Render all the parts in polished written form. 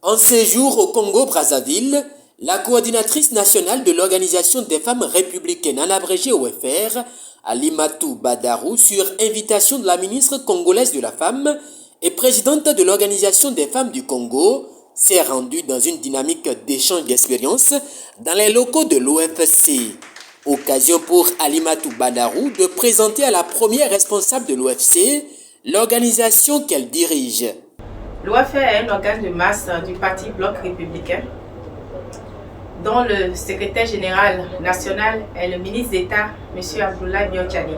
En séjour au Congo-Brazzaville, la coordinatrice nationale de l'Organisation des femmes républicaines, en abrégé OFR, Alimatou Badarou, sur invitation de la ministre congolaise de la Femme et présidente de l'Organisation des femmes du Congo, s'est rendue dans une dynamique d'échange d'expériences dans les locaux de l'OFC. Occasion pour Alimatou Badarou de présenter à la première responsable de l'OFC l'organisation qu'elle dirige. L'OFR est un organe de masse du parti Bloc républicain, dont le secrétaire général national est le ministre d'État, M. Abdoulaye Biotchani.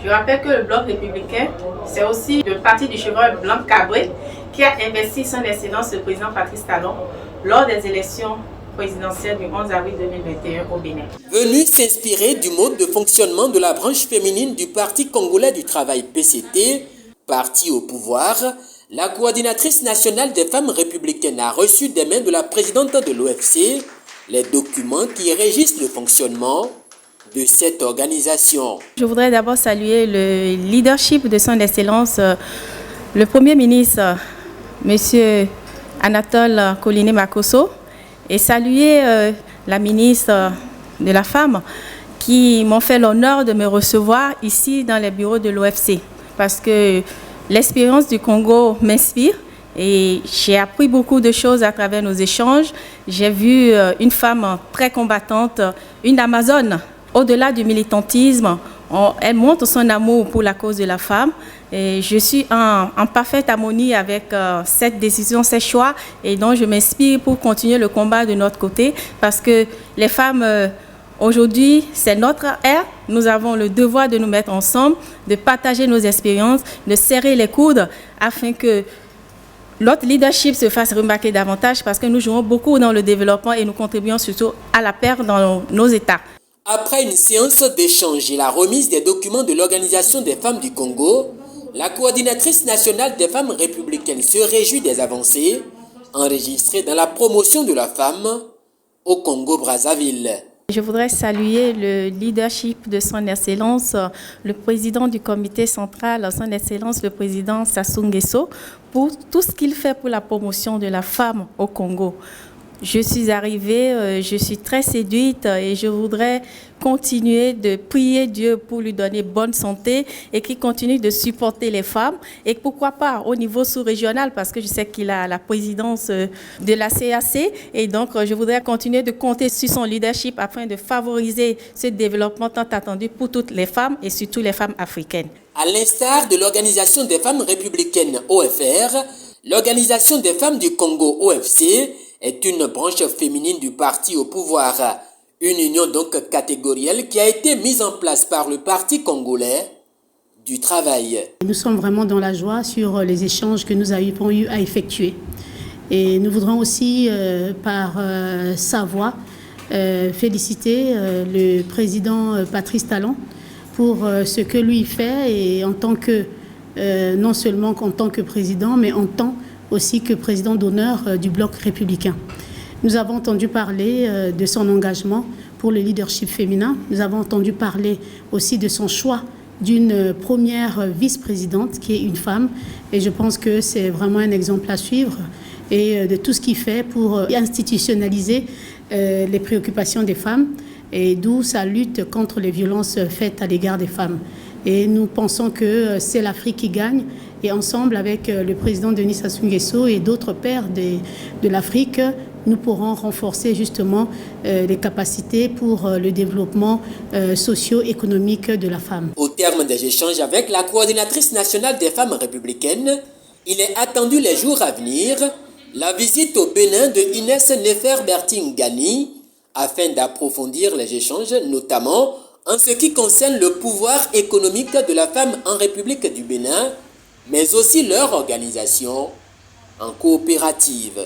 Je rappelle que le Bloc républicain, c'est aussi le parti du chevreuil blanc cabré qui a investi son excellence le président Patrice Talon lors des élections présidentielle du 11 avril 2021 au Bénin. Venu s'inspirer du mode de fonctionnement de la branche féminine du Parti congolais du travail PCT, parti au pouvoir, la coordinatrice nationale des femmes républicaines a reçu des mains de la présidente de l'OFC les documents qui régissent le fonctionnement de cette organisation. Je voudrais d'abord saluer le leadership de son Excellence, le Premier ministre, M. Anatole Koliné-Makosso, et saluer la ministre de la Femme qui m'ont fait l'honneur de me recevoir ici dans les bureaux de l'OFC. Parce que l'expérience du Congo m'inspire et j'ai appris beaucoup de choses à travers nos échanges. J'ai vu une femme très combattante, une Amazone. Au-delà du militantisme, elle montre son amour pour la cause de la femme. Et je suis en parfaite harmonie avec cette décision, ces choix, et donc je m'inspire pour continuer le combat de notre côté, parce que les femmes, aujourd'hui, c'est notre ère. Nous avons le devoir de nous mettre ensemble, de partager nos expériences, de serrer les coudes, afin que notre leadership se fasse remarquer davantage, parce que nous jouons beaucoup dans le développement et nous contribuons surtout à la paix dans nos États. Après une séance d'échange et la remise des documents de l'Organisation des femmes du Congo, la coordinatrice nationale des femmes républicaines se réjouit des avancées enregistrées dans la promotion de la femme au Congo-Brazzaville. Je voudrais saluer le leadership de son Excellence, le président du comité central, son Excellence le président Sassou Nguesso, pour tout ce qu'il fait pour la promotion de la femme au Congo. Je suis arrivée, je suis très séduite et je voudrais continuer de prier Dieu pour lui donner bonne santé et qu'il continue de supporter les femmes. Et pourquoi pas au niveau sous-régional, parce que je sais qu'il a la présidence de la CAC. Et donc, je voudrais continuer de compter sur son leadership afin de favoriser ce développement tant attendu pour toutes les femmes et surtout les femmes africaines. À l'instar de l'Organisation des femmes républicaines OFR, l'Organisation des femmes du Congo OFC est une branche féminine du parti au pouvoir. Une union donc catégorielle qui a été mise en place par le Parti congolais du travail. Nous sommes vraiment dans la joie sur les échanges que nous avons eu à effectuer. Et nous voudrons aussi, par sa voix, féliciter le président Patrice Talon pour ce que lui fait, et en tant que, non seulement en tant que président, mais en tant aussi que président d'honneur du Bloc républicain. Nous avons entendu parler de son engagement pour le leadership féminin. Nous avons entendu parler aussi de son choix d'une première vice-présidente qui est une femme. Et je pense que c'est vraiment un exemple à suivre, et de tout ce qu'il fait pour institutionnaliser les préoccupations des femmes, et d'où sa lutte contre les violences faites à l'égard des femmes. Et nous pensons que c'est l'Afrique qui gagne. Et ensemble, avec le président Denis Sassou Nguesso et d'autres pairs de l'Afrique, nous pourrons renforcer justement les capacités pour le développement socio-économique de la femme. Au terme des échanges avec la coordinatrice nationale des femmes républicaines, il est attendu les jours à venir la visite au Bénin de Inès Nefer-Berting-Gani afin d'approfondir les échanges, notamment en ce qui concerne le pouvoir économique de la femme en République du Bénin, mais aussi leur organisation en coopérative.